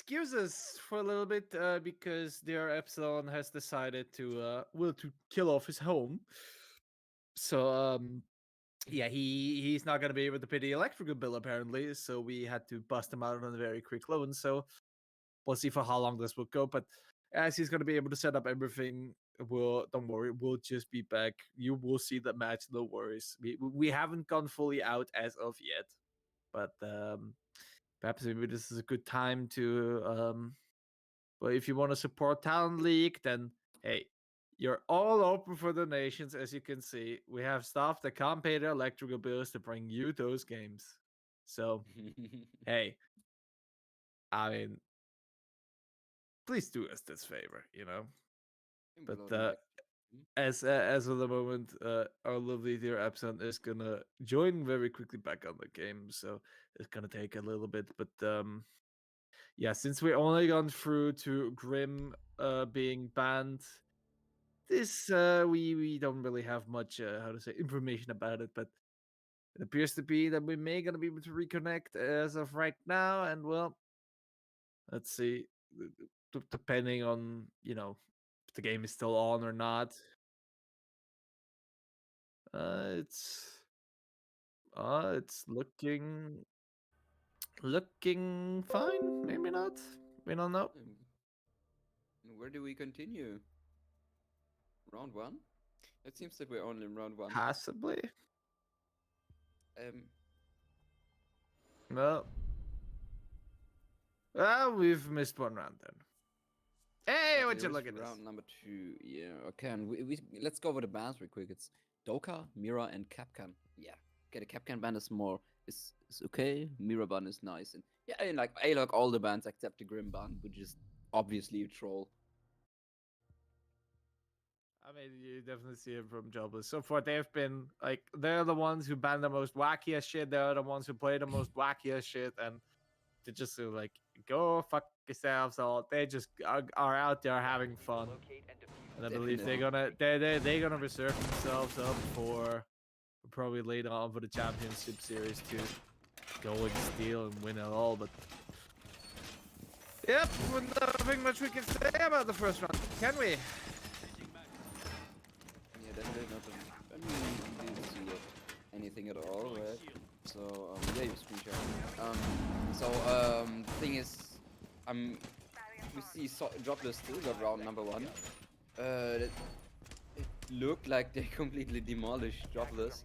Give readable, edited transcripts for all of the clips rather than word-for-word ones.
excuse us for a little bit because their Epsilon has decided to kill off his home. So yeah, he's not gonna be able to pay the electrical bill apparently. So we had to bust him out on a very quick loan. So we'll see for how long this will go. But as he's gonna be able to set up everything, don't worry, we'll just be back. You will see the match. No worries. We haven't gone fully out as of yet, but perhaps maybe this is a good time to but if you want to support Talent League, then hey, you're all open for donations. As you can see, we have staff that can't pay their electrical bills to bring you those games. So hey, I mean, please do us this favor, you know. But Imploding back. as of the moment, our lovely dear Absent is gonna join very quickly back on the game, so it's gonna take a little bit. But yeah, since we only gone through to Grim being banned, this we don't really have much how to say information about it, but it appears to be that we may gonna be able to reconnect as of right now, and well, let's see, depending on if the game is still on or not. It's it's looking fine. Maybe not. We don't know. Where do we continue? Round one? It seems that we're only in round one. Possibly. Um, Well, we've missed one round then. Hey, would you here's look at this? round number two. Yeah, okay. And we let's go over the bans real quick. It's Doka, Mira, and Capcan. Yeah. Okay, the Capcan ban is more is okay. Mira ban is nice, and yeah, and like I like all the bans except the Grim ban, which is obviously a troll. I mean, you definitely see it from Jobless. So far, they've been like they're the ones who ban the most wackiest shit. They're the ones who play the most wackiest shit, and they just sort of like go fuck yourselves all. They just are out there having fun, and I believe Definitely. they're gonna reserve themselves up for probably later on for the championship series to go and steal and win it all. But yep, nothing much we can say about the first round, can we? Yeah, definitely not. I mean, we didn't see anything at all, right? So yeah, you screen share. The thing is, we see Jobless still got round number one. It looked like they completely demolished Jobless.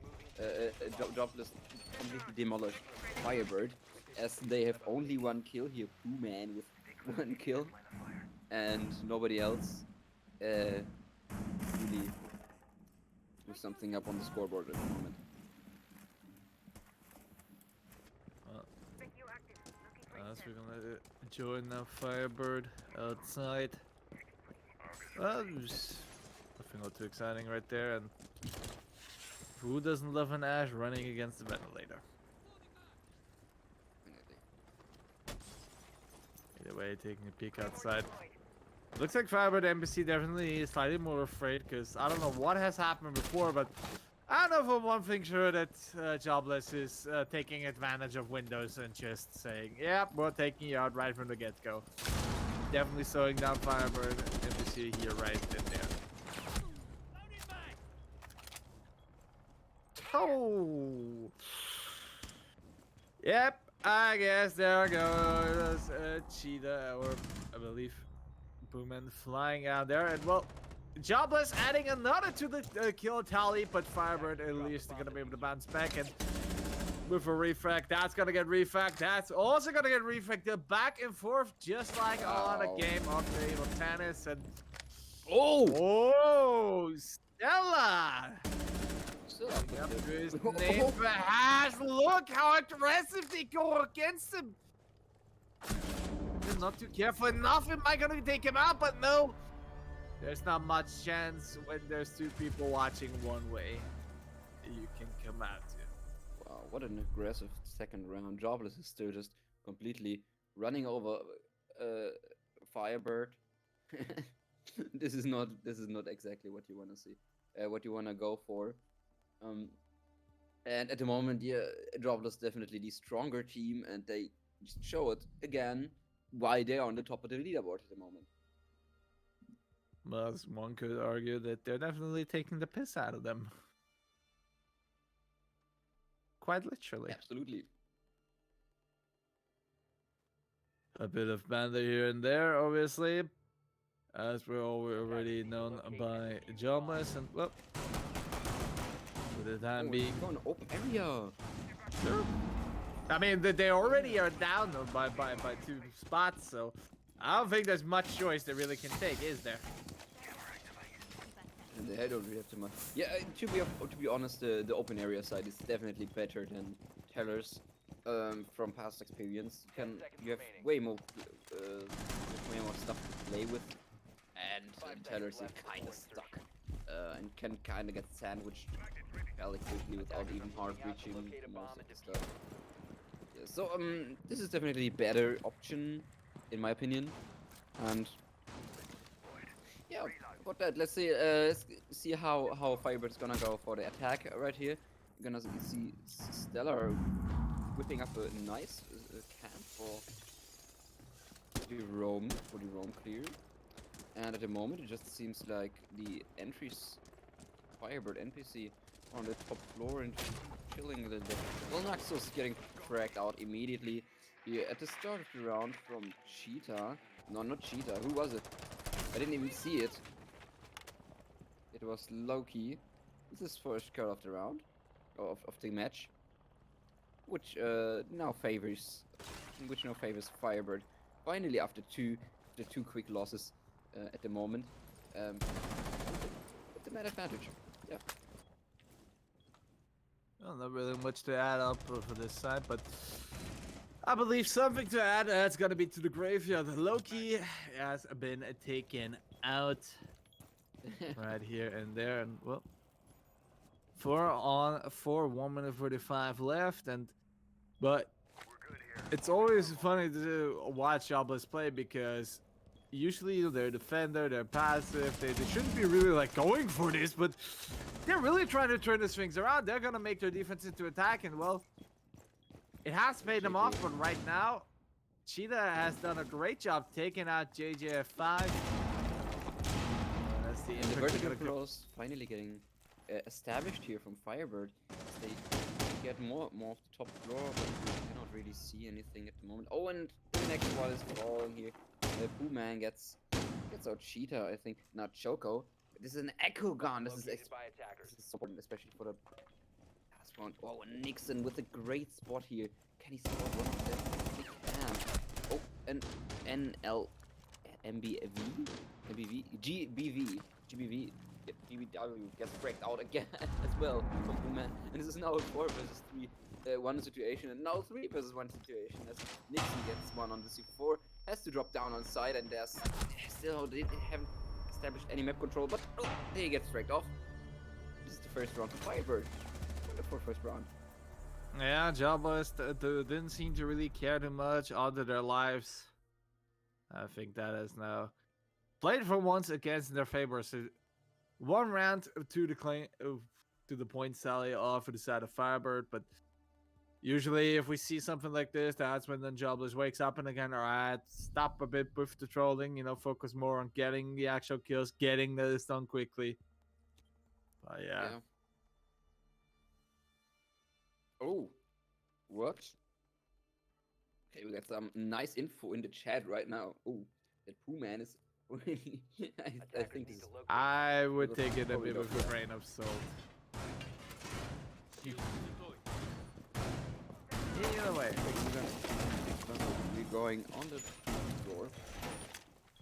Jobless completely demolished FireBird, as they have only one kill here. Pooh Man with one kill, and nobody else really do something up on the scoreboard at the moment. So we're gonna join now FireBird outside. Well, there's nothing not too exciting right there, and who doesn't love an Ash running against the ventilator? Either way, taking a peek outside. Looks like FireBird NPC definitely is slightly more afraid because I don't know what has happened before, but I know for one thing sure that Jobless is taking advantage of Windows and just saying, yep, we're taking you out right from the get-go. Definitely slowing down FireBird NPC here right in there. Oh! Yep, I guess there goes a cheetah, or I believe Boomin flying out there, and well, Jobless adding another to the kill tally, but FireBird at least gonna be able to bounce back, and with a refrag, that's gonna get refragged, that's also gonna get refragged. They're back and forth just like on a game of table tennis, and oh, Stella! Up to his name, perhaps. Look how aggressive they go against him. They're not too careful enough. Am I gonna take him out? But no. There's not much chance when there's two people watching one way. You can come out to. Wow, what an aggressive second round. Jobless is still just completely running over Firebird. This is not exactly what you want to see. What you want to go for. And at the moment, yeah, Jobless definitely the stronger team, and they just show it again. why they are on the top of the leaderboard at the moment. Well, one could argue that they're definitely taking the piss out of them. Quite literally. Absolutely. A bit of banter here and there, obviously. As we're already known by Jobless, and well, for the time being, going open area. sure. I mean, they already are down by 2 spots, so I don't think there's much choice they really can take, is there? And they don't really have too much. Yeah, to be honest, the open area side is definitely better than Tellers. From past experience, you have way more stuff to play with, and Tellers are kind of stuck, and can kind of get sandwiched fairly quickly without even hard reaching most of the stuff. Yeah, so this is definitely a better option, in my opinion, and yeah. About that, let's see how FireBird's gonna go for the attack right here. You're gonna see Stellar whipping up a nice camp for the roam clear, and at the moment it just seems like the entries FireBird NPC on the top floor and chilling a little bit. Well, Naxos is getting cracked out immediately. Yeah, at the start of the round from Cheetah. No, not Cheetah. Who was it? I didn't even see it. It was Loki. This is first kill of the round, of the match, which now favors FireBird. Finally, after two quick losses at the moment, with the mad advantage. Yeah. Well, not really much to add up for this side, but I believe something to add. That's gonna be to the graveyard. Loki has been taken out. Right here and there, and well, 1 minute 45 left, but it's always funny to watch Jobless play because usually they're defender, they're passive, they shouldn't be really like going for this, but they're really trying to turn these things around. They're gonna make their defense into attack, and well, it has paid them off. But right now, Cheetah has done a great job taking out JJF5. And the vertical cross finally getting established here from FireBird. They get more of the top floor, but we cannot really see anything at the moment. Oh, and the next one is falling here. The Poo Man gets out Cheetah, I think, not Choco. This is an Echo Gun. This is so important, especially for the last round. Oh, and Nixon with a great spot here. Can he spot one of them? He can. Oh, and NL. GBW gets breaked out again as well from Booman. And this is now a 4 versus 3 1 situation, and now 3 versus 1 situation as Nixon gets one on the C4, has to drop down on side, and they haven't established any map control, but oh, he gets dragged off. This is the first round for FireBird. For first round. Yeah, Jobless didn't seem to really care too much out of their lives. I think that is now played for once against their favor. So 1 round to the point sally off for the side of FireBird, but usually if we see something like this, that's when then Jobless wakes up and again, alright, stop a bit with the trolling, focus more on getting the actual kills, getting this done quickly. But yeah. Oh, what? Okay, we got some nice info in the chat right now. Oh, that Poo Man is really. I think this is. I would take it a bit with a grain of salt. Either way. We're going on the floor.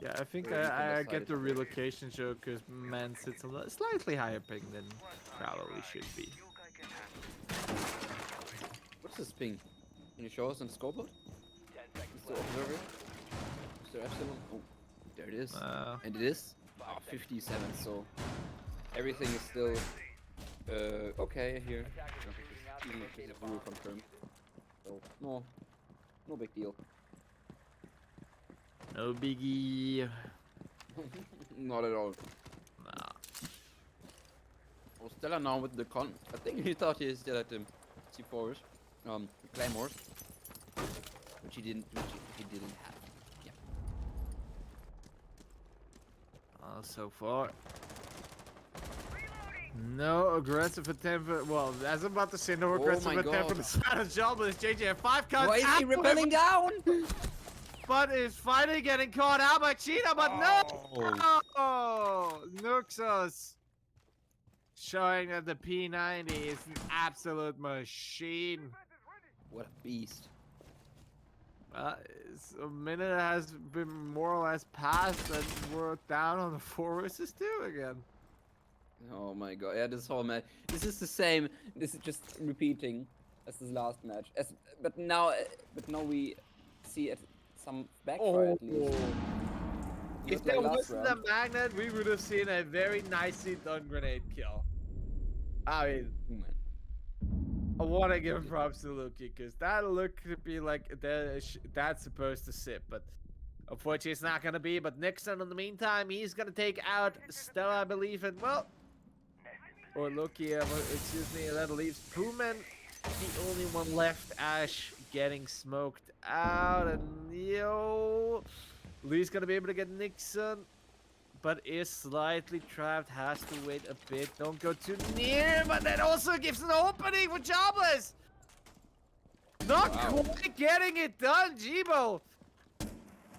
Yeah, I think I get the relocation joke because man sits a slightly higher ping than probably should be. What's this ping? Can you show us on scoreboard? Mr. Observer? Mr. Epsilon? Oh, there it is. And it is 57, so everything is still okay here. We will confirm. So, no big deal. No biggie. Not at all. Nah. Oh, Stella now with the con. I think he thought he still had the C4s, Claymores, which he didn't have. so far. No aggressive attempt. Well, as I'm about to say, no aggressive my attempt from God. the side of Jobless. JJ5 comes Why is he out, rappelling down? but is finally getting caught out by Cheetah, but no! Nuxus showing that the P90 is an absolute machine. What a beast. A minute has been more or less passed, and we're down on the 4 versus 2 again. Oh my god, yeah, this whole match. This is the same. This is just repeating as this last match. But now we see it some backfire at least. If Not like there last wasn't a round. magnet, we would have seen a very nicely done grenade kill. I mean, Oh, man. I want to give props to Luki, because that looked to be like that's supposed to sit, but unfortunately it's not going to be. But Nixon, in the meantime, he's going to take out Stella, I believe, and well, or Luki, excuse me, that leaves Pooman, the only one left. Ash getting smoked out, and Lee's going to be able to get Nixon, but is slightly trapped, has to wait a bit, don't go too near, but that also gives an opening for Jobless. Not quite getting it done, Jibo.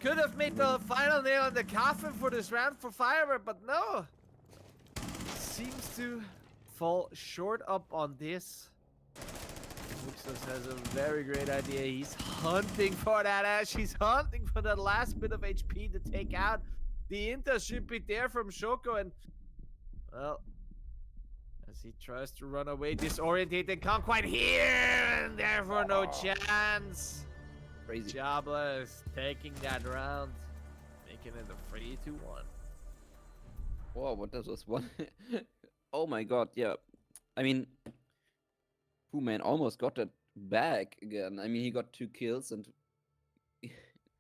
Could have made the final nail in the coffin for this round for FireBird, but no. Seems to fall short up on this. Luxus has a very great idea. He's hunting for that Ash. He's hunting for that last bit of HP to take out. The Inter should be there from Shoko, and well, as he tries to run away, disorientated, can't quite hear, and therefore no chance. Crazy. Jobless taking that round, making it a 3-1. Whoa, what does this one? Oh my god, yeah. I mean, man almost got that back again. I mean, he got 2 kills, and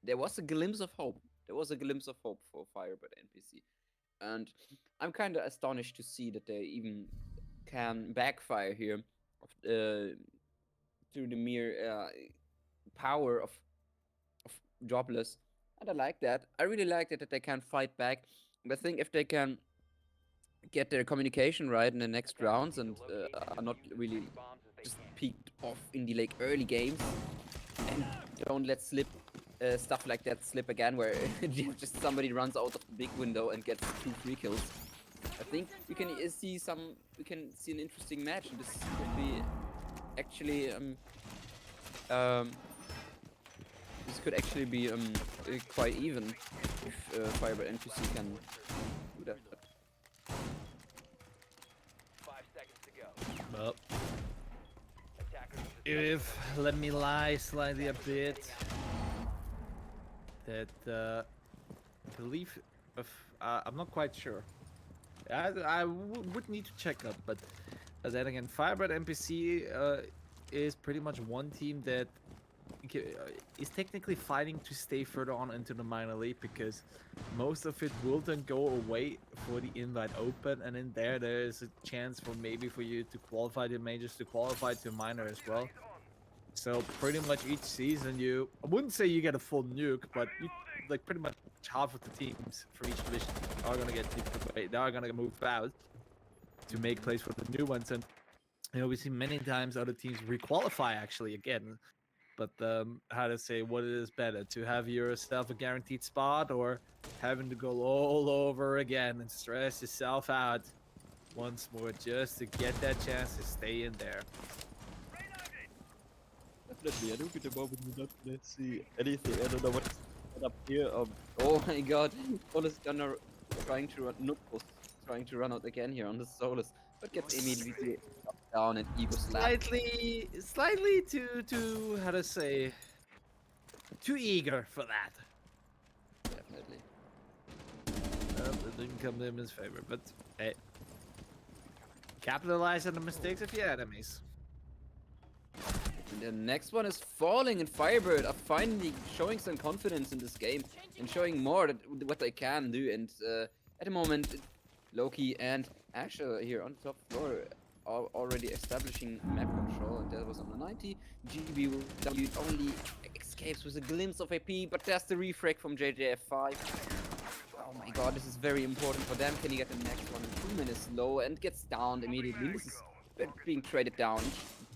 there was a glimpse of hope. There was a glimpse of hope for FireBird NPC. And I'm kind of astonished to see that they even can backfire here through the mere power of Jobless. And I like that. I really like that they can fight back. But I think if they can get their communication right in the next rounds and are not really just peaked off in the like early games and don't let slip stuff like that slip again, where just somebody runs out of the big window and gets 2 free kills. I think we can see an interesting match, and this could be actually this could actually be quite even if FireBird NPC can do that. Well, if let me lie slightly a bit, that believe of I'm not quite sure. I would need to check up, but then again, FireBird NPC is pretty much one team that is technically fighting to stay further on into the minor league, because most of it will then go away for the invite open, and in there is a chance for maybe for you to qualify to majors, to qualify to minor as well. So pretty much each season I wouldn't say you get a full nuke, but you, like pretty much half of the teams for each division are gonna get they are gonna move out to make place for the new ones. And we see many times other teams requalify actually again. But how to say, what is better, to have yourself a guaranteed spot, or having to go all over again and stress yourself out once more just to get that chance to stay in there? Definitely, I think at the moment we're not gonna see anything. I don't know what's up here. Oh my god, Solus gonna trying to run out again here on the Solus, but gets immediately down and ego slap. Slightly too how to say, too eager for that. Definitely. It didn't come to him in his favor, but hey, capitalize on the mistakes of your enemies. And the next one is falling, and FireBird are finally showing some confidence in this game and showing more what they can do. And at the moment, Loki and Asher here on the top floor are already establishing map control, and that was on the 90. GBW only escapes with a glimpse of AP, but there's the refrag from JJF5. Oh my god, this is very important for them. Can he get the next one in 2 minutes low and gets downed immediately? This is being traded down.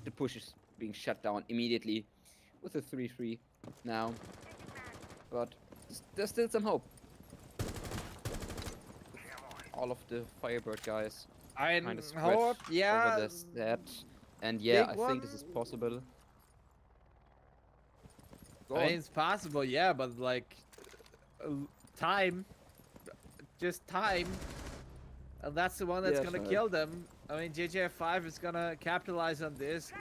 The push is being shut down immediately with a 3-3 now. But there's still some hope. All of the FireBird guys I kind of spread hope, yeah. over the set. And yeah, Big I think this is possible. Go I on. mean, it's possible, yeah, but like time, just time, and that's the one that's Yeah, gonna time. kill them. I mean, JJ5 is gonna capitalize on this,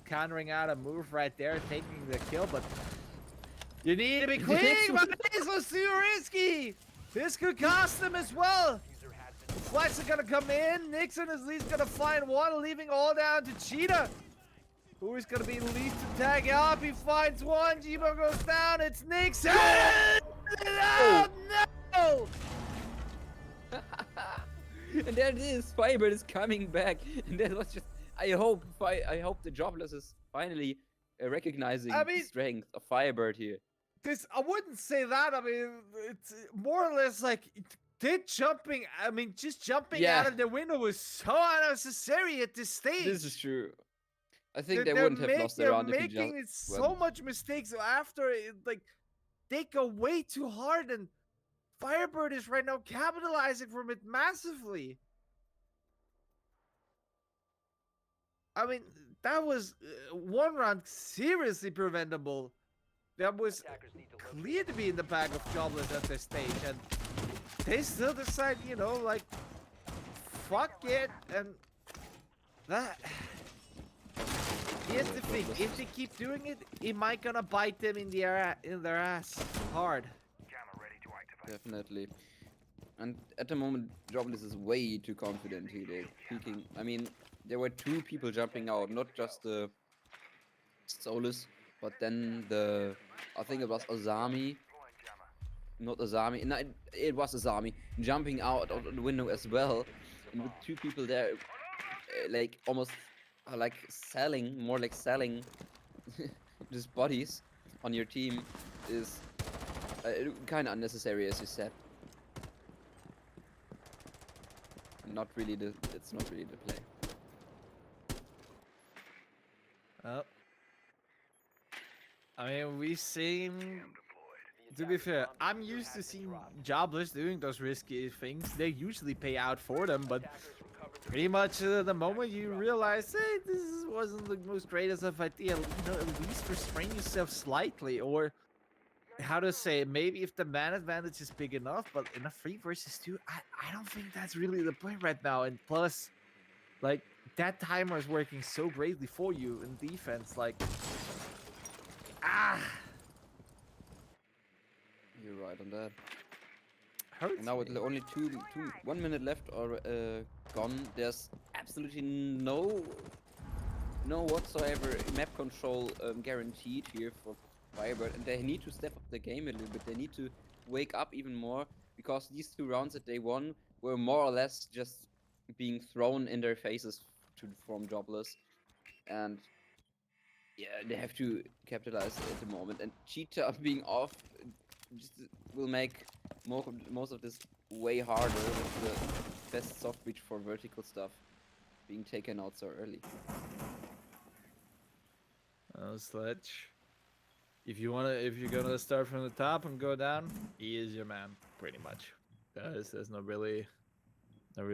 countering out a move right there, taking the kill, but you need to be The quick, next but one- this was too risky. This could cost them as well. The flash are gonna come in. Nixon is at least gonna find one, leaving all down to Cheetah. Who is gonna be least to tag up? He finds one. Jibo goes down. It's Nixon. Oh no! And there it is. FireBird is coming back, and that was just. I hope the Jobless is finally recognizing I the mean- strength of FireBird here. This I wouldn't say that. I mean, it's more or less like jumping. I mean, just jumping Yeah. out of the window was so unnecessary at this stage. This is true. I think They're they wouldn't have lost the round if he making just so went. much mistakes after it, like they go way too hard, and FireBird is right now capitalizing from it massively. I mean, that was one round seriously preventable. That was clear to be in the bag of Jobless at this stage, and they still decide, you know, like, fuck it, and that. Here's the thing: if they keep doing it, it might gonna bite them in their ass hard. Definitely. And at the moment, Jobless is way too confident here. They're peeking. I mean, there were 2 people jumping out, not just the Solus, but then I think it was Azami. Not Azami. No, it was Azami jumping out of the window as well. And with 2 people there, like almost like more like selling just bodies on your team is kind of unnecessary, as you said. It's not really the play. Oh. I mean, we seen. To be fair, I'm used to seeing Jobless doing those risky things. They usually pay out for them, but pretty much the moment you realize, hey, this wasn't the most greatest of idea, you know, at least restrain yourself slightly, or how to say, maybe if the man advantage is big enough, but in a 3 versus 2, I don't think that's really the play right now. And plus, like, that timer is working so greatly for you in defense, like, You're right on that. hurts Now with me. only 1 minute left or gone, there's absolutely no whatsoever map control guaranteed here for FireBird, and they need to step up the game a little bit. They need to wake up even more, because these 2 rounds that they won were more or less just being thrown in their faces from Jobless, and yeah, they have to capitalize at the moment. And Cheetah being off just will make most of this way harder, with the best soft reach for vertical stuff being taken out so early. Oh, Sledge. If you're gonna start from the top and go down, he is your man, pretty much. There's not really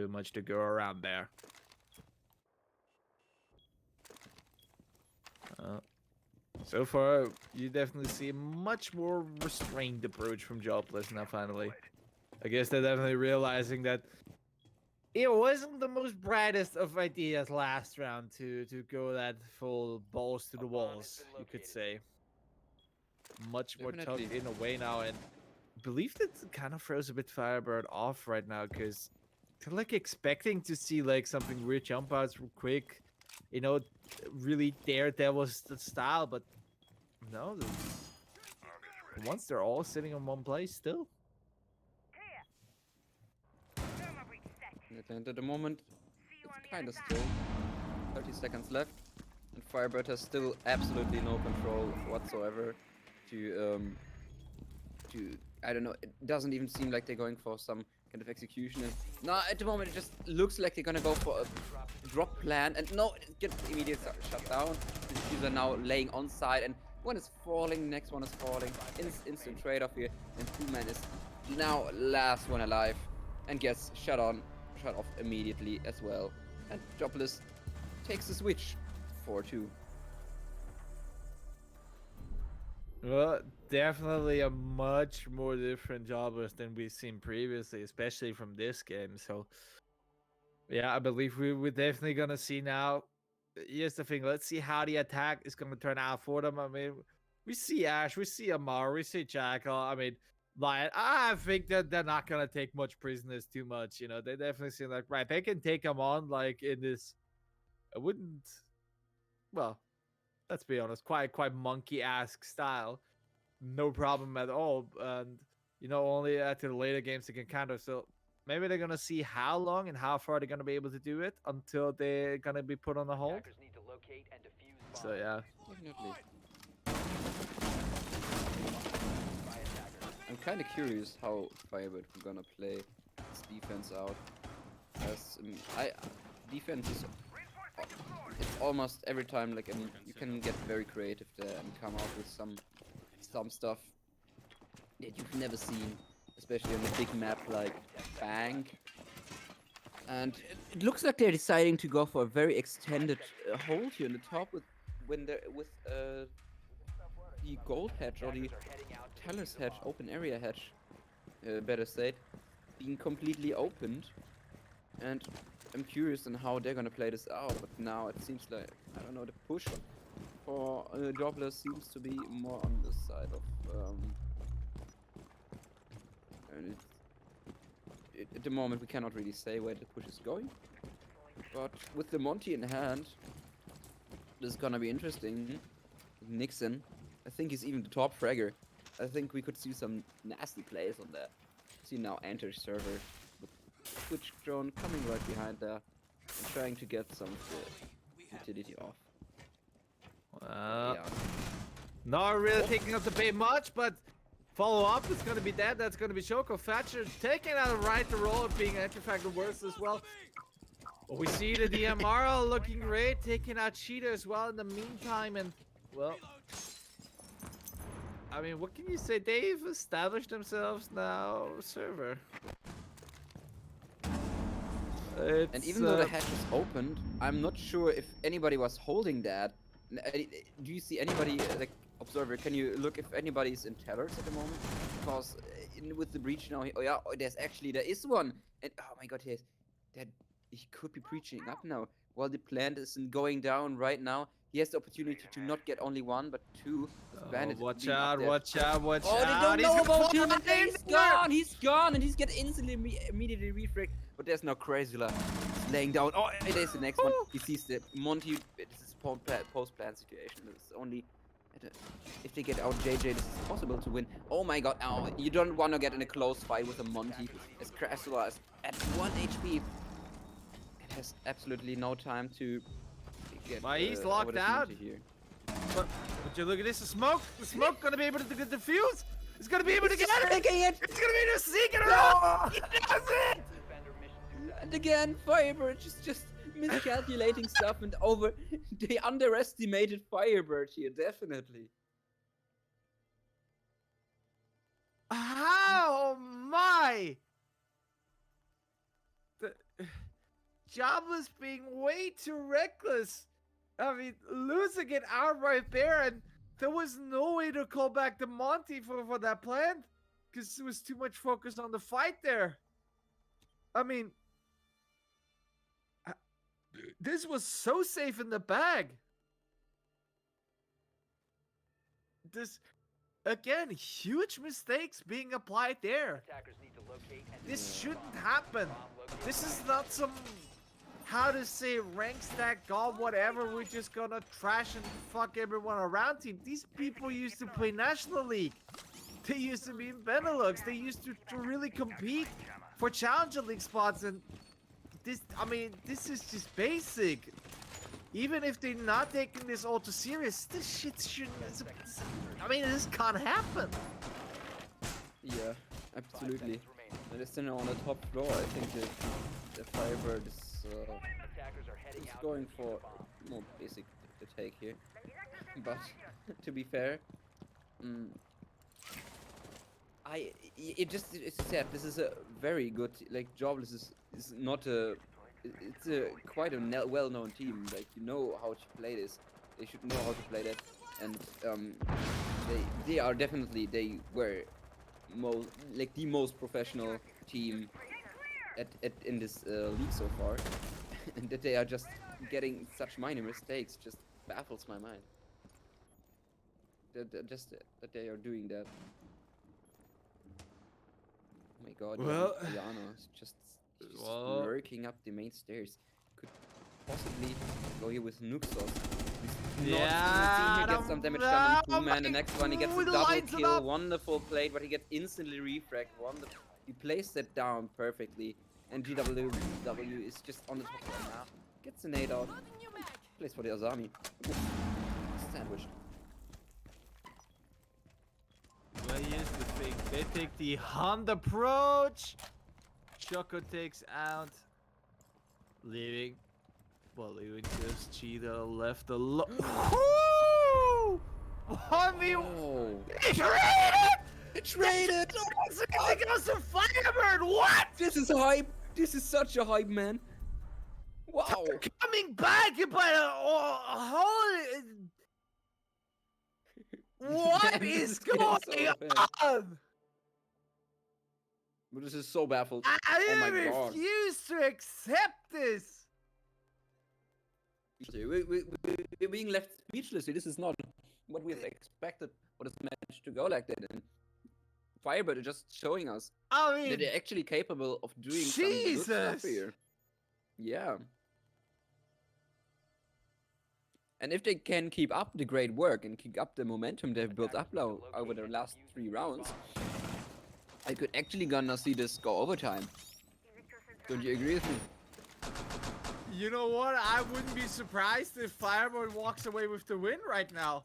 much to go around there. So far, you definitely see a much more restrained approach from Jobless now, finally. I guess they're definitely realizing that it wasn't the most brightest of ideas last round to go that full balls to the walls, you could say. Much more tucked Definitely. in a way now, and I believe that kind of throws a bit FireBird off right now, because they're like expecting to see like something weird jump outs real quick, you know, really Daredevil style, but no, once they're all sitting in one place still. And at the moment, it's kind of still. 30 seconds left, and FireBird has still absolutely no control whatsoever to I don't know. It doesn't even seem like they're going for some kind of execution. And no, at the moment it just looks like they're gonna go for a drop plan. And no, it gets immediately shut down. The defusers are now laying on side, and one is falling. Next one is falling. Instant trade off here, and 2-man is now last one alive, and gets shut off immediately as well. And Jobless takes the switch 4-2. Well, definitely a much more different Jobless than we've seen previously, especially from this game. So, yeah, I believe we're definitely gonna see now. Here's the thing: let's see how the attack is gonna turn out for them. I mean, we see Ash, we see Amar, we see Jackal. I mean, Lion. I think that they're not gonna take much prisoners too much. You know, they definitely seem like right. They can take them on like in this. I wouldn't. Well, let's be honest, quite monkey-esque style. No problem at all. And only at the later games they can counter. So maybe they're gonna see how long and how far they're gonna be able to do it until they're gonna be put on the hold. So yeah. Definitely. I'm kind of curious how FireBird are gonna play its defense out. As defense is it's almost every time like you can get very creative there and come out with some stuff that you've never seen, especially on a big map like Bank. And it looks like they're deciding to go for a very extended hold here on the top with the gold hatch or the Talus hatch, open area hatch, better said, being completely opened. And I'm curious on how they're gonna play this out, but now it seems like, I don't know, the push for Jobless seems to be more on the side of and at the moment we cannot really say where the push is going, but with the Monty in hand, this is gonna be interesting. Nixon, I think he's even the top fragger. I think we could see some nasty plays on that. See now enter server with Twitch drone coming right behind there and trying to get some of the utility off. Yeah. Not really taking up the bait much, but follow up is going to be dead. That's going to be Shoko. Thatcher taking out the role of being anti-factor worse as well. We see the DMR looking great, taking out Cheetah as well in the meantime. And, well, I mean, what can you say? They've established themselves now, server. And even though the hatch is opened, I'm not sure if anybody was holding that. Do you see anybody, like, observer, can you look if anybody's in tellers at the moment? Because with the breach now, there is one. And oh my god, he could be breaching up now. While the plant isn't going down right now, he has the opportunity to not get only one, but two. Watch out, watch out, watch out. Oh, they don't know about him, and he's gone, and he's getting immediately refragged. But there's no Crazula. He's laying down. Oh, there's the next one. He sees the Monty. This is post-plan situation. It's only if they get out JJ, this is possible to win. Oh my god, you don't want to get in a close fight with a Monty. As Crazula is at 1 HP. It has absolutely no time to get he's locked out. Here. But you look at this, the smoke gonna be able to defuse. It's gonna be able to get it. It's gonna be able to seek it around. He does it. And again, FireBird is just miscalculating stuff and they underestimated FireBird here, definitely. How my the Jobless being way too reckless. I mean, losing it outright there, and there was no way to call back the Monty for that plan because it was too much focus on the fight there. I mean, this was so safe in the bag. This, again, huge mistakes being applied there. This shouldn't happen. This is not some, how to say, rank stack, god, whatever. We're just gonna trash and fuck everyone around team. These people used to play National League. They used to be in Benelux. They used to really compete for Challenger League spots. And this, I mean, this is just basic. Even if they're not taking this all too serious, this shit shouldn't. I mean, this can't happen. Yeah, absolutely. And it's on the top floor. I think the FireBird is going for more basic to take here. But to be fair, mm, it's sad. This is a very good like Jobless is not a it's a quite a well-known team. Like you know how to play this. They should know how to play that, and they are definitely they were the most professional team at in this league so far, and that they are just getting such minor mistakes just baffles my mind. That they are doing that. Oh my god, Well, Ayano is just well, lurking up the main stairs. Could possibly go here with Nuxos. yeah, He gets some damage done on 2-man. The next one, he gets a double kill. Wonderful plate, but he gets instantly refragged. Wonderful. He placed that down perfectly. And GWW is just on the top right now. Gets a nade out. Plays for the Azami. Sandwiched. well, here's the thing. They take the Hunt approach. Choco takes out. Leaving. Well, leaving just Cheetah left alone. Woo! 1v1! Oh. They traded! Traded! It goes to FireBird! What? This is hype! This is such a hype, man! Wow! Coming back, but holy... What Man, is this game going so bad. on? But this is so baffled. I Oh my god. refuse to accept this. We're being left speechless here. This is not what we have expected for this match to go like that. And FireBird is just showing us I that mean, they're actually capable of doing some good stuff Jesus. here. Yeah. And if they can keep up the great work and keep up the momentum they've built up now over the last 3 rounds, I could actually gonna see this go overtime. Don't you agree with me? You know what? I wouldn't be surprised if FireBird walks away with the win right now.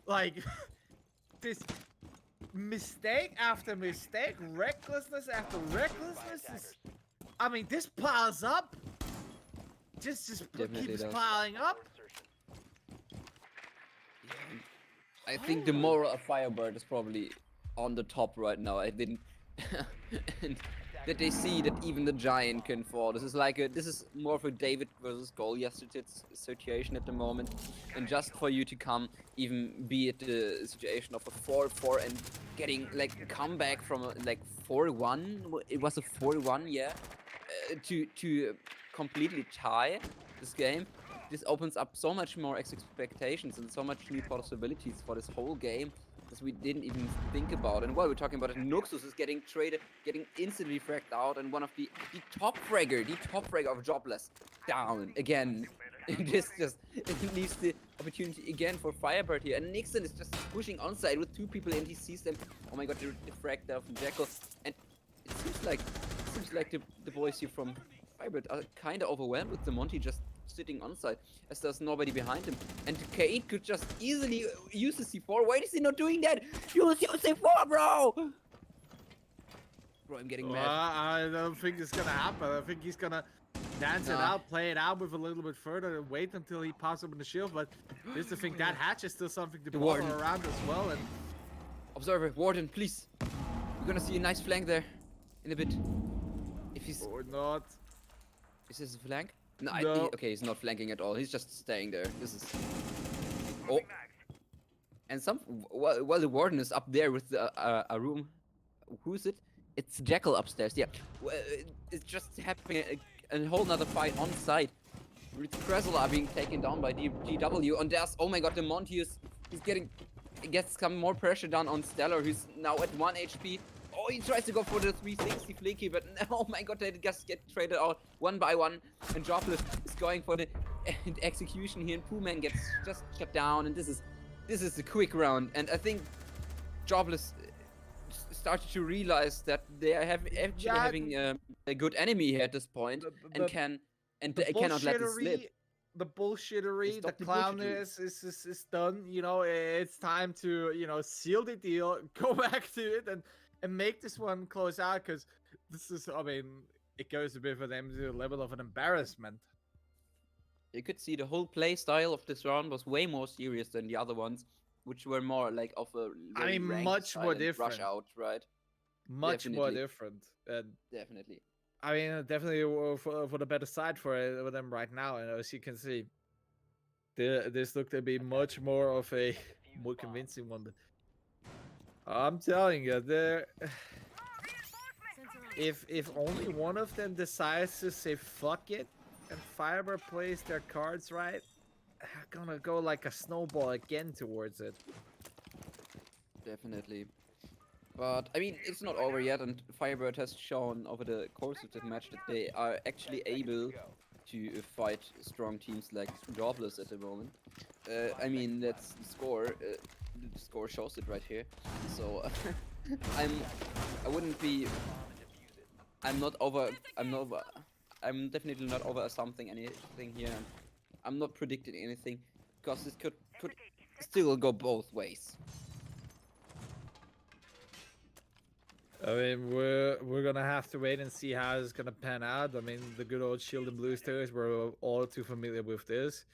Like, this mistake after mistake, recklessness after recklessness is... I mean, this piles up. Just Definitely keeps does. piling up. I think the moral of FireBird is probably on the top right now. I didn't... and that they see that even the giant can fall. This is more of a David versus Goliath situation at the moment. And just for you to come, even be at the situation of a 4-4 and getting like comeback from a, like 4-1, it was a 4-1, yeah, to completely tie this game. This opens up so much more expectations and so much new possibilities for this whole game as we didn't even think about. And while we're talking about it, Nuxus is getting traded, getting instantly fragged out, and one of the top fragger of Jobless down again. This just it leaves the opportunity again for FireBird here, and Nixon is just pushing onside with 2 people, and he sees them. Oh my god, the frag there from Jekyll, and it seems like the boys here from FireBird are kind of overwhelmed with the Monty just sitting onside, as there's nobody behind him. And K8 could just easily use the C4. Why is he not doing that? Use your C4, bro! Bro, I'm getting mad. I don't think it's gonna happen. I think he's gonna dance it out, play it out with a little bit further, and wait until he pops up in the shield. But this is the thing, that hatch is still something to follow Warden. around as well. And Observer, Warden, please. We're gonna see a nice flank there in a bit. If he's... or not. Is this a flank? No, No. okay, he's not flanking at all. He's just staying there. This is... Oh. And while the Warden is up there with a room... Who is it? It's Jekyll upstairs, yeah. It's just happening a whole nother fight on site. Kressel are being taken down by GW. And there's... Oh my god, the Monty is... Gets some more pressure down on Stellar, who's now at 1 HP. Oh, he tries to go for the 360 flicky, but oh my god, they just get traded out one by one. And Jobless is going for the execution here, and Pooh-Man gets just shut down. And this is a quick round. And I think Jobless started to realize that they are actually having a good enemy here at this point, and cannot let this slip. The bullshittery, the clownness is done. You know, it's time to, you know, seal the deal, go back to it, and and make this one close out, because this is, I mean, it goes a bit for them to the level of an embarrassment. You could see the whole play style of this round was way more serious than the other ones, which were more like of a very ranked much style more and different. rush out, right? Much more Definitely. different. And Definitely. I mean, definitely for the better side for them right now. And as you can see, this looked to be much more of a more convincing one. But I'm telling you, if only one of them decides to say fuck it and FireBird plays their cards right, gonna go like a snowball again towards it. Definitely. But I mean, it's not over yet, and FireBird has shown over the course of the match that they are actually able to fight strong teams like Jobless at the moment. I mean, that's the score. The score shows it right here. So I wouldn't be. I'm not over. I'm definitely not over something anything here. I'm not predicting anything because this could still go both ways. I mean, we're gonna have to wait and see how it's gonna pan out. I mean, the good old Shield and Blue Stars, we're all too familiar with this.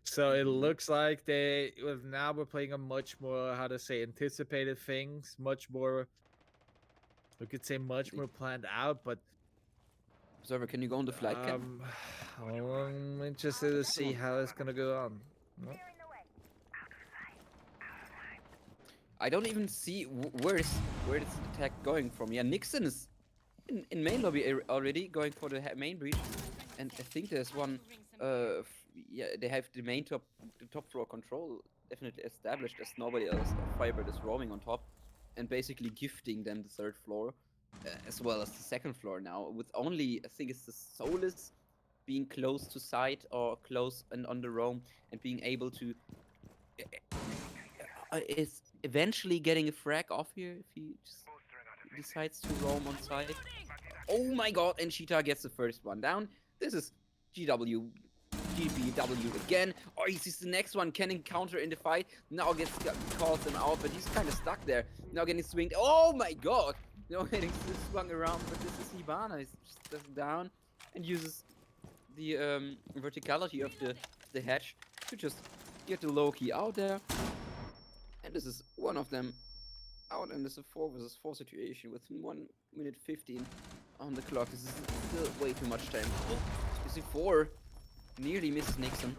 So it looks like now we're playing a much more, how to say, anticipated things, much more, we could say much more planned out, but Observer, can you go on the flight cam? I'm interested to see how it's gonna go on. Well, I don't even see where is the attack going from. Yeah, Nixon is in main lobby already going for the main breach, and I think there's one. Yeah, they have the top floor control definitely established as nobody else. FireBird is roaming on top, and basically gifting them the third floor, as well as the second floor now. With only I think it's the Solus being close to site or close and on the roam and being able to. Is eventually getting a frag off here if he just decides to roam on site. Oh my god, and Cheetah gets the first one down. This is GBW again. Oh, he sees the next one, can encounter in the fight. Now calls him out, but he's kind of stuck there. Now getting swinged. Oh my god! Now getting swung around, but this is Hibana. He's just down and uses the verticality of the hatch to just get the low key out there. And this is one of them out, and this is a 4 versus 4 situation with 1 minute 15 on the clock. This is still way too much time. Oh, you see 4 nearly misses Nixon.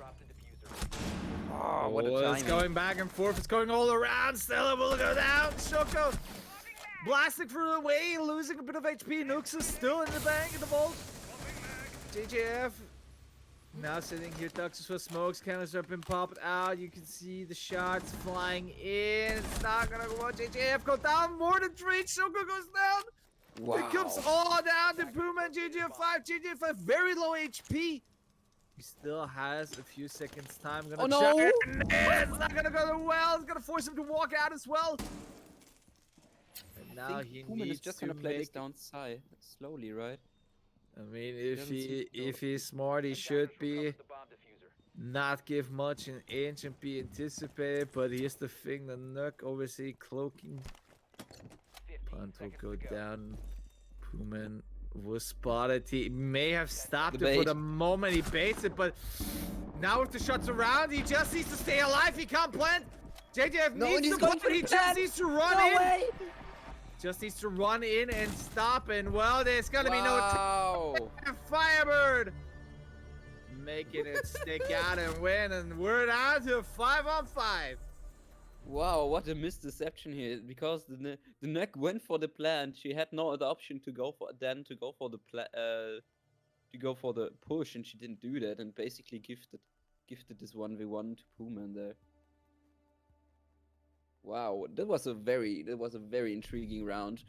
Oh, what a timing. It's going back and forth. It's going all around. Stella will go down. Shoko blasting through the way, losing a bit of HP. Nooks is still in the bank in the vault. JJF now sitting here, ducks for smokes, cannons have been popped out. You can see the shots flying in. It's not gonna go on. JJF go down more than 3. Shoko goes down. Wow. It comes all down to Puma and JJF5. JJF5 very low HP. He still has a few seconds time. Oh no! It's not gonna go well. It's gonna force him to walk out as well. And now he Puman needs is just to gonna play this make. down side slowly, right? I mean, if he's smart, he should be not give much an inch and be anticipated. But here's the thing: the Nook obviously cloaking. Punt will go down. Puman was spotted. He may have stopped it for the moment he baits it, but now with the shots around, he just needs to stay alive. He can't plant. JJF needs to plant. He just needs to run in. Way. Just needs to run in and stop, and well, there's gonna be no FireBird making it stick out and win, and we're down to 5-on-5. Wow, what a misdeception here! Because the neck went for the plant, she had no other option to go for the push, and she didn't do that, and basically gifted this 1v1 to Puman there. Wow, that was a very intriguing round.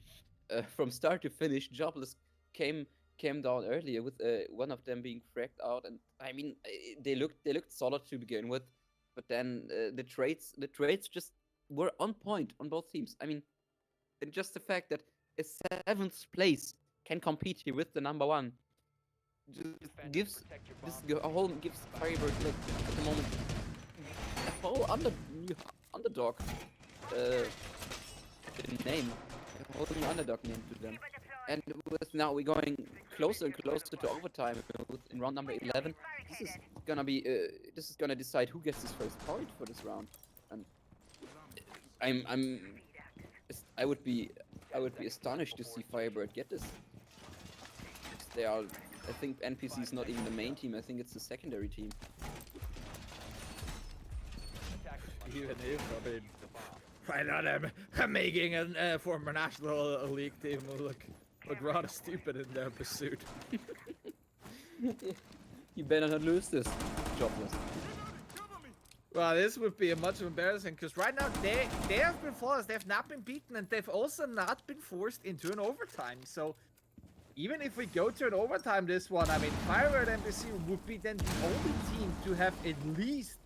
From start to finish, Jobless came down earlier with one of them being fragged out, and I mean they looked solid to begin with, but then the trades just were on point on both teams. I mean, and just the fact that a 7th place can compete here with the number 1 gives FireBird like at the moment a whole underdog. The name holding underdog name to them. And with now we're going closer and closer to overtime in round number 11. This is gonna be this is gonna decide who gets his first point for this round. And I would be astonished to see FireBird get this. They are, I think NPC is not even the main team. I think it's the secondary team. Even if, I mean, why not making a former national league team look rather stupid in their pursuit. You better not lose this, Jobless. Well, this would be a much embarrassing because right now they have been flawless. They have not been beaten, and they've also not been forced into an overtime. So even if we go to an overtime this one, I mean, FireBird NPC would be then the only team to have at least,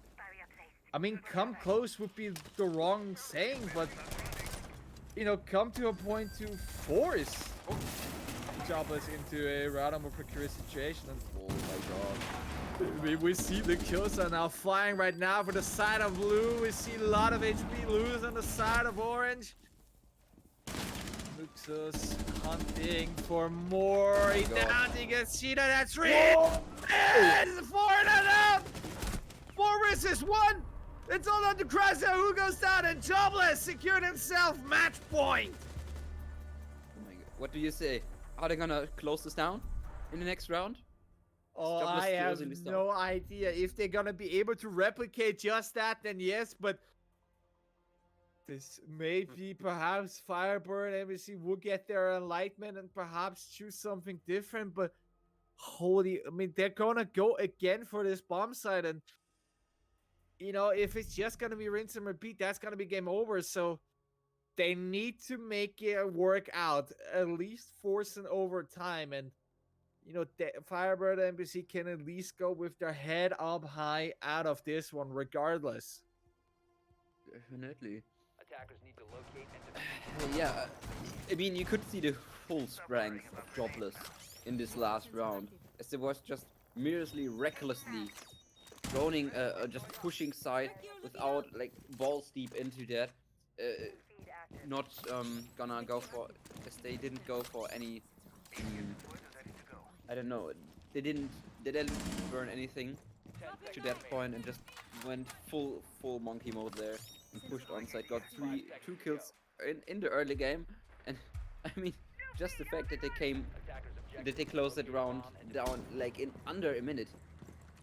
I mean, come close would be the wrong saying, but, you know, come to a point to force Jobless into a rather more precarious situation. And, oh my god. We see the kills are now flying right now for the side of blue. We see a lot of HP lose on the side of orange. Luxus hunting for more. He down, he gets Sheeta. That's 3. And 4 and out. 4 versus 1. It's all on to Krasa, who goes down, and Jobless secured himself match point. Oh my god. What do you say? Are they gonna close this down in the next round? Oh, Jobless I have closing this down? no idea. If they're gonna be able to replicate just that, then yes, but this may be perhaps FireBird NPC will get their enlightenment and perhaps choose something different, but holy, I mean, they're gonna go again for this bomb site, and you know, if it's just gonna be rinse and repeat, that's gonna be game over, so they need to make it work out, at least force an overtime, and you know, FireBird NPC can at least go with their head up high out of this one, regardless. Definitely. Attackers need to locate and defeat. Yeah, I mean, you could see the full strength of Jobless in this last round, as it was just merely recklessly droning, just pushing side without like balls deep into that. Not gonna go for, as they didn't go for any. I don't know. They didn't burn anything to that point and just went full monkey mode there and pushed onside. Got 2 kills in the early game, and I mean, just the fact that they closed that round down like in under a minute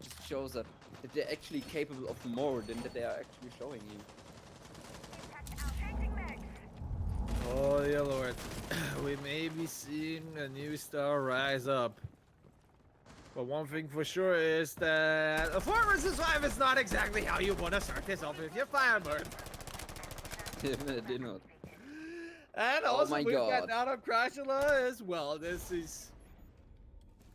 just shows that they're actually capable of more than that they are actually showing you. Oh, dear Lord. We may be seeing a new star rise up. But one thing for sure is that a 4 versus 5 is not exactly how you want to start this off with your FireBird. It did not. And Oh also my we've got God. down on Crashula as well. This is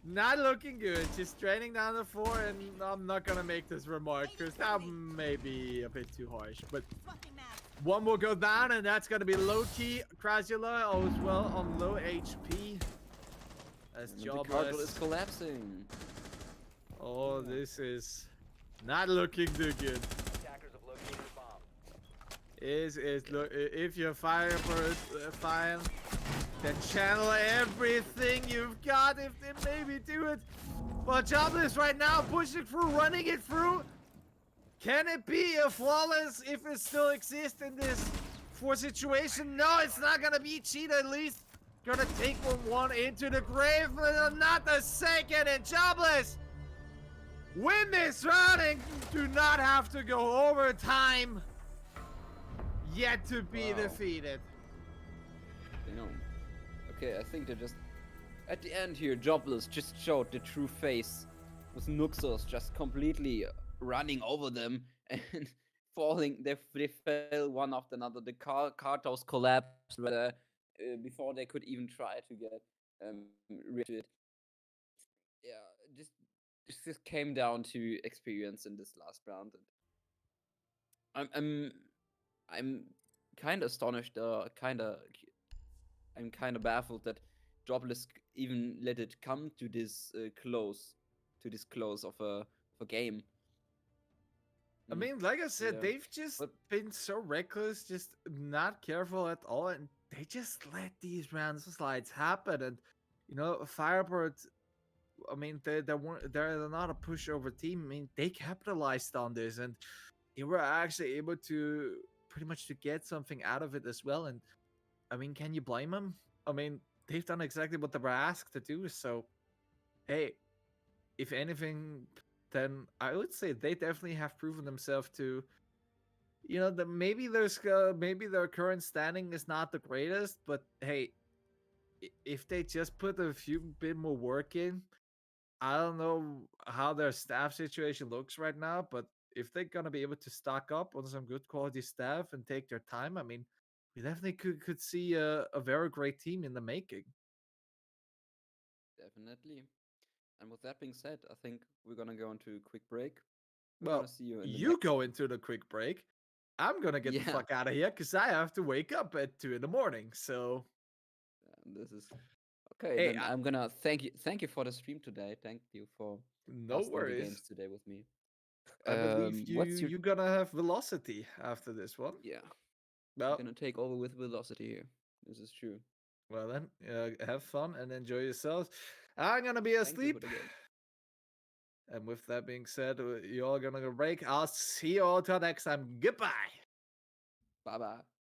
not looking good. She's draining down the 4, and I'm not gonna make this remark because that may be a bit too harsh. But one will go down, and that's gonna be low-key Crashula as well on low HP. As And the cardinal is Jobless. collapsing. Oh, this is not looking too good. Attackers have located a bomb. Look, if you're FireBird fan, then channel everything you've got if they maybe do it. But Jobless right now pushing through, running it through. Can it be a flawless if it still exists in this 4 situation? No, it's not gonna be Cheetah, at least. Gonna take 1-1 into the grave, but not the second, and Jobless win this round and do not have to go overtime yet to be Wow. defeated. You know. Okay, I think they're just at the end here. Jobless just showed the true face, with Nuxos just completely running over them and falling. They fell one after another. The cartos collapsed before they could even try to get rid of it. Yeah, just came down to experience in this last round. And I'm kind of astonished. I'm kind of baffled that Jobless even let it come to this close of a game. I mean, like I said, Yeah. they've just But- been so reckless, just not careful at all, and they just let these landslides happen, and Firebird. I mean, they're not a pushover team. I mean, they capitalized on this, and they were actually able to pretty much to get something out of it as well. And I mean, can you blame them? I mean, they've done exactly what they were asked to do. So, hey, if anything, then I would say they definitely have proven themselves to. That maybe their current standing is not the greatest, but hey, if they just put a few bit more work in, I don't know how their staff situation looks right now, but if they're gonna be able to stock up on some good quality staff and take their time, I mean, we definitely could see a very great team in the making. Definitely. And with that being said, I think we're gonna go into a quick break. We're Well, gonna see you in the you next. go into the quick break. I'm gonna get the Yeah, fuck out of here because I have to wake up at 2 in the morning. So this is okay. hey, Then I'm gonna thank you for the stream today. Thank you for no casting the games worries. today with me. I believe What's your you're gonna have velocity after this one. yeah? I'm Well, gonna take over with velocity here. This is true. well then, have fun and enjoy yourselves. I'm gonna be Thank you for asleep. the game. And with that being said, you all gonna go break. I'll see you all till next time. Goodbye. Bye bye.